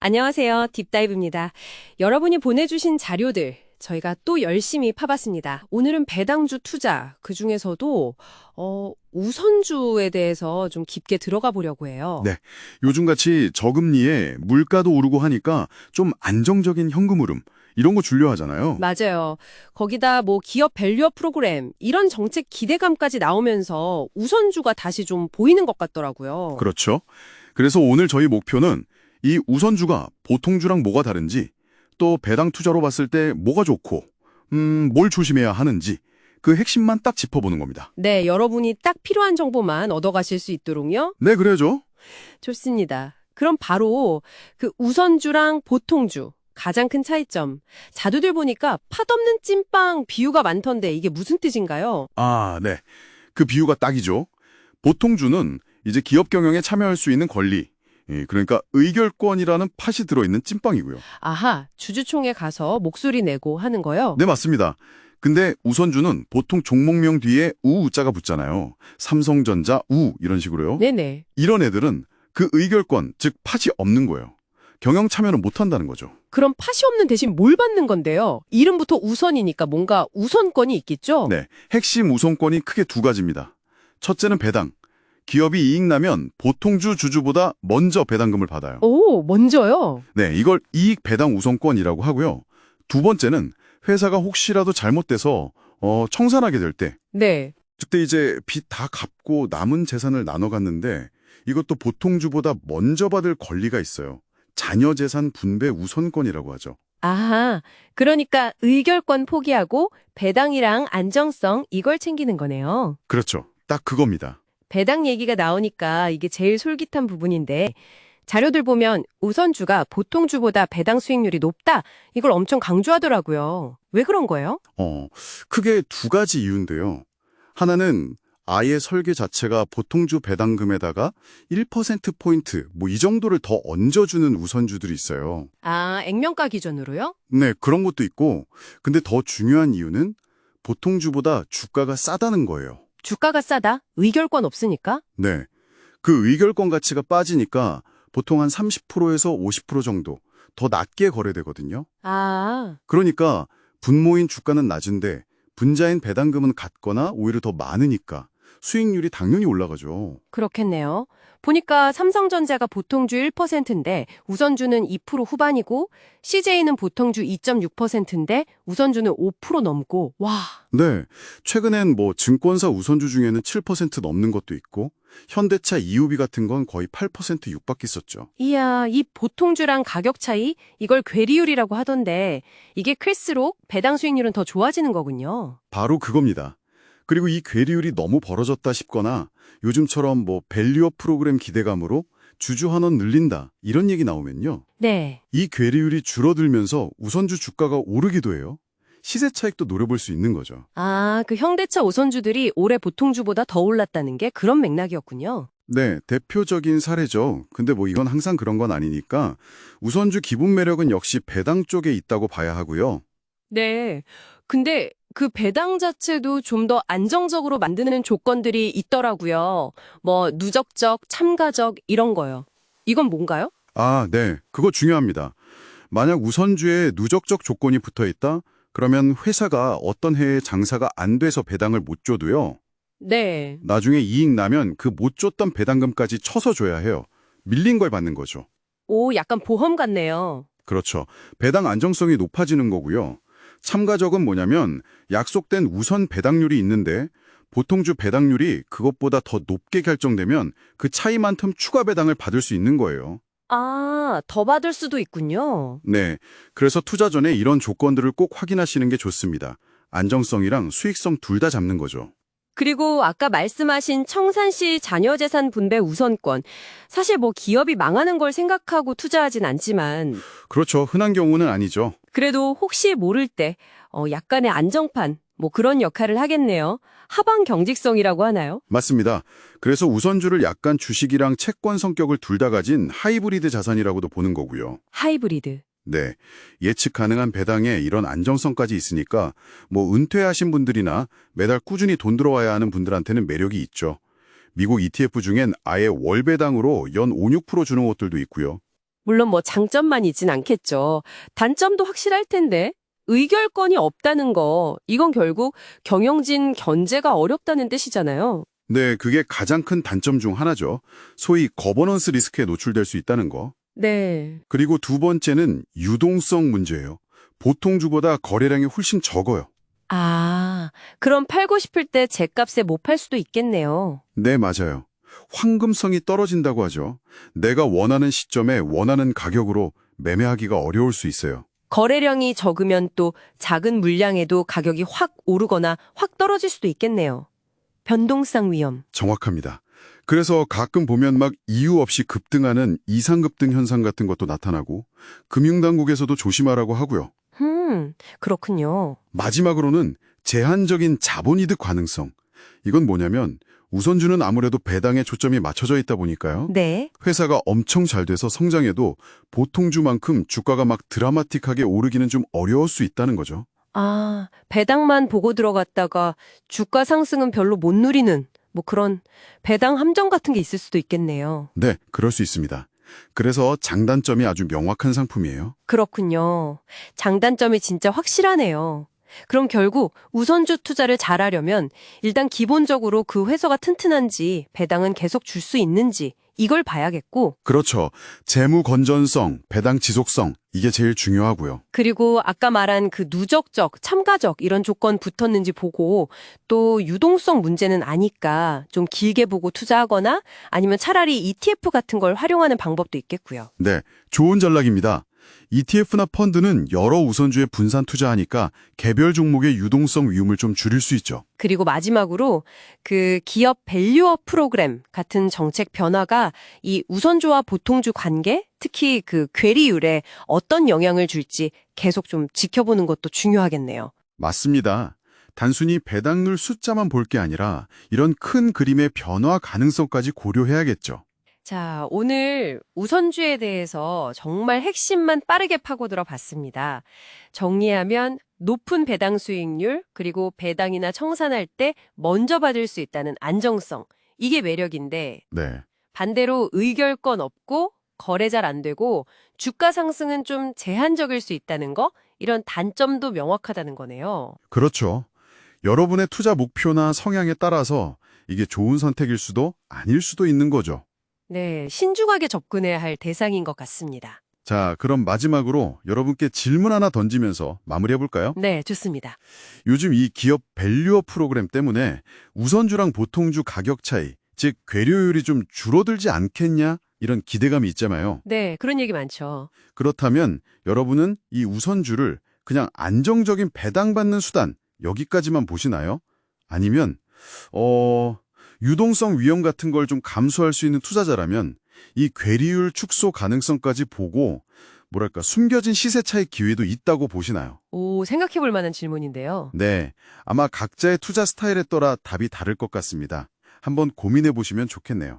안녕하세요. 딥다이브입니다. 여러분이 보내주신 자료들 저희가 또 열심히 파봤습니다. 오늘은 배당주 투자, 그중에서도 우선주에 대해서 좀 깊게 들어가 보려고 해요. 네, 요즘같이 저금리에 물가도 오르고 하니까 좀 안정적인 현금 흐름, 이런 거 중요하잖아요. 맞아요. 거기다 뭐 기업 밸류업 프로그램 이런 정책 기대감까지 나오면서 우선주가 다시 좀 보이는 것 같더라고요. 그렇죠. 그래서 오늘 저희 목표는 이 우선주가 보통주랑 뭐가 다른지, 또 배당 투자로 봤을 때 뭐가 좋고, 뭘 조심해야 하는지, 그 핵심만 딱 짚어보는 겁니다. 네, 여러분이 딱 필요한 정보만 얻어가실 수 있도록요. 네, 그래야죠. 좋습니다. 그럼 바로 그 우선주랑 보통주 가장 큰 차이점. 자료들 보니까 팥없는 찐빵 비유가 많던데 이게 무슨 뜻인가요? 아, 네. 그 비유가 딱이죠. 보통주는 이제 기업 경영에 참여할 수 있는 권리, 그러니까 의결권이라는 팥이 들어있는 찐빵이고요. 아하, 주주총회 가서 목소리 내고 하는 거요? 네, 맞습니다. 근데 우선주는 보통 종목명 뒤에 우자가 붙잖아요. 삼성전자 우 이런 식으로요. 네네. 이런 애들은 그 의결권, 즉 팥이 없는 거예요. 경영 참여를 못한다는 거죠. 그럼 팥이 없는 대신 뭘 받는 건데요? 이름부터 우선이니까 뭔가 우선권이 있겠죠? 네, 핵심 우선권이 크게 두 가지입니다. 첫째는 배당. 기업이 이익 나면 보통주 주주보다 먼저 배당금을 받아요. 오, 먼저요? 네, 이걸 이익 배당 우선권이라고 하고요. 두 번째는 회사가 혹시라도 잘못돼서 청산하게 될 때, 네. 그때 이제 빚 다 갚고 남은 재산을 나눠 갔는데 이것도 보통주보다 먼저 받을 권리가 있어요. 자녀 재산 분배 우선권이라고 하죠. 아하, 그러니까 의결권 포기하고 배당이랑 안정성 이걸 챙기는 거네요. 그렇죠. 딱 그겁니다. 배당 얘기가 나오니까 이게 제일 솔깃한 부분인데 자료들 보면 우선주가 보통주보다 배당 수익률이 높다. 이걸 엄청 강조하더라고요. 왜 그런 거예요? 크게 두 가지 이유인데요. 하나는 아예 설계 자체가 보통주 배당금에다가 1%포인트, 뭐 이 정도를 더 얹어주는 우선주들이 있어요. 아, 액면가 기준으로요? 네, 그런 것도 있고, 근데 더 중요한 이유는 보통주보다 주가가 싸다는 거예요. 주가가 싸다? 의결권 없으니까? 네, 그 의결권 가치가 빠지니까 보통 한 30%에서 50% 정도 더 낮게 거래되거든요. 아, 그러니까 분모인 주가는 낮은데 분자인 배당금은 같거나 오히려 더 많으니까 수익률이 당연히 올라가죠. 그렇겠네요. 보니까 삼성전자가 보통주 1%인데 우선주는 2% 후반이고 CJ는 보통주 2.6%인데 우선주는 5% 넘고 와, 네, 최근엔 뭐 증권사 우선주 중에는 7% 넘는 것도 있고 현대차 EUB 같은 건 거의 8% 육박했었죠. 이야, 이 보통주랑 가격 차이 이걸 괴리율이라고 하던데 이게 클수록 배당 수익률은 더 좋아지는 거군요. 바로 그겁니다. 그리고 이 괴리율이 너무 벌어졌다 싶거나 요즘처럼 뭐 밸류업 프로그램 기대감으로 주주 환원 늘린다 이런 얘기 나오면요. 네. 이 괴리율이 줄어들면서 우선주 주가가 오르기도 해요. 시세 차익도 노려볼 수 있는 거죠. 아, 그 현대차 우선주들이 올해 보통주보다 더 올랐다는 게 그런 맥락이었군요. 네, 대표적인 사례죠. 근데 뭐 이건 항상 그런 건 아니니까 우선주 기본 매력은 역시 배당 쪽에 있다고 봐야 하고요. 네. 근데 그 배당 자체도 좀 더 안정적으로 만드는 조건들이 있더라고요. 뭐 누적적, 참가적 이런 거요. 이건 뭔가요? 아, 네. 그거 중요합니다. 만약 우선주에 누적적 조건이 붙어 있다? 그러면 회사가 어떤 해에 장사가 안 돼서 배당을 못 줘도요. 네. 나중에 이익 나면 그 못 줬던 배당금까지 쳐서 줘야 해요. 밀린 걸 받는 거죠. 오, 약간 보험 같네요. 그렇죠. 배당 안정성이 높아지는 거고요. 참가적은 뭐냐면 약속된 우선 배당률이 있는데 보통주 배당률이 그것보다 더 높게 결정되면 그 차이만큼 추가 배당을 받을 수 있는 거예요. 아, 더 받을 수도 있군요. 네. 그래서 투자 전에 이런 조건들을 꼭 확인하시는 게 좋습니다. 안정성이랑 수익성 둘 다 잡는 거죠. 그리고 아까 말씀하신 청산시 자녀재산 분배 우선권. 사실 뭐 기업이 망하는 걸 생각하고 투자하진 않지만 그렇죠. 흔한 경우는 아니죠. 그래도 혹시 모를 때 약간의 안정판 뭐 그런 역할을 하겠네요. 하방 경직성이라고 하나요? 맞습니다. 그래서 우선주를 약간 주식이랑 채권 성격을 둘 다 가진 하이브리드 자산이라고도 보는 거고요. 하이브리드. 네. 예측 가능한 배당에 이런 안정성까지 있으니까 뭐 은퇴하신 분들이나 매달 꾸준히 돈 들어와야 하는 분들한테는 매력이 있죠. 미국 ETF 중엔 아예 월 배당으로 연 5, 6% 주는 것들도 있고요. 물론 뭐 장점만 있진 않겠죠. 단점도 확실할 텐데. 의결권이 없다는 거, 이건 결국 경영진 견제가 어렵다는 뜻이잖아요. 네, 그게 가장 큰 단점 중 하나죠. 소위 거버넌스 리스크에 노출될 수 있다는 거. 네. 그리고 두 번째는 유동성 문제예요. 보통 주보다 거래량이 훨씬 적어요. 아, 그럼 팔고 싶을 때 제값에 못 팔 수도 있겠네요. 네, 맞아요. 황금성이 떨어진다고 하죠. 내가 원하는 시점에 원하는 가격으로 매매하기가 어려울 수 있어요. 거래량이 적으면 또 작은 물량에도 가격이 확 오르거나 확 떨어질 수도 있겠네요. 변동성 위험. 정확합니다. 그래서 가끔 보면 막 이유 없이 급등하는 이상급등 현상 같은 것도 나타나고 금융당국에서도 조심하라고 하고요. 그렇군요. 마지막으로는 제한적인 자본이득 가능성. 이건 뭐냐면 우선주는 아무래도 배당에 초점이 맞춰져 있다 보니까요. 네. 회사가 엄청 잘 돼서 성장해도 보통주만큼 주가가 막 드라마틱하게 오르기는 좀 어려울 수 있다는 거죠. 아, 배당만 보고 들어갔다가 주가 상승은 별로 못 누리는 뭐 그런 배당 함정 같은 게 있을 수도 있겠네요. 네, 그럴 수 있습니다. 그래서 장단점이 아주 명확한 상품이에요. 그렇군요. 장단점이 진짜 확실하네요. 그럼 결국 우선주 투자를 잘하려면 일단 기본적으로 그 회사가 튼튼한지 배당은 계속 줄 수 있는지 이걸 봐야겠고 그렇죠. 재무 건전성, 배당 지속성, 이게 제일 중요하고요. 그리고 아까 말한 그 누적적, 참가적 이런 조건 붙었는지 보고 또 유동성 문제는 아니까 좀 길게 보고 투자하거나 아니면 차라리 ETF 같은 걸 활용하는 방법도 있겠고요. 네, 좋은 전략입니다. ETF나 펀드는 여러 우선주에 분산 투자하니까 개별 종목의 유동성 위험을 좀 줄일 수 있죠. 그리고 마지막으로 그 기업 밸류업 프로그램 같은 정책 변화가 이 우선주와 보통주 관계, 특히 그 괴리율에 어떤 영향을 줄지 계속 좀 지켜보는 것도 중요하겠네요. 맞습니다. 단순히 배당률 숫자만 볼 게 아니라 이런 큰 그림의 변화 가능성까지 고려해야겠죠. 자, 오늘 우선주에 대해서 정말 핵심만 빠르게 파고들어 봤습니다. 정리하면 높은 배당 수익률, 그리고 배당이나 청산할 때 먼저 받을 수 있다는 안정성, 이게 매력인데 네, 반대로 의결권 없고 거래 잘 안 되고 주가 상승은 좀 제한적일 수 있다는 거, 이런 단점도 명확하다는 거네요. 그렇죠. 여러분의 투자 목표나 성향에 따라서 이게 좋은 선택일 수도 아닐 수도 있는 거죠. 네, 신중하게 접근해야 할 대상인 것 같습니다. 자, 그럼 마지막으로 여러분께 질문 하나 던지면서 마무리해볼까요? 네, 좋습니다. 요즘 이 기업 밸류업 프로그램 때문에 우선주랑 보통주 가격 차이, 즉 괴료율이 좀 줄어들지 않겠냐 이런 기대감이 있잖아요. 네, 그런 얘기 많죠. 그렇다면 여러분은 이 우선주를 그냥 안정적인 배당받는 수단 여기까지만 보시나요? 아니면 유동성 위험 같은 걸 좀 감수할 수 있는 투자자라면 이 괴리율 축소 가능성까지 보고 뭐랄까 숨겨진 시세 차익 기회도 있다고 보시나요? 오, 생각해 볼 만한 질문인데요. 네, 아마 각자의 투자 스타일에 따라 답이 다를 것 같습니다. 한번 고민해 보시면 좋겠네요.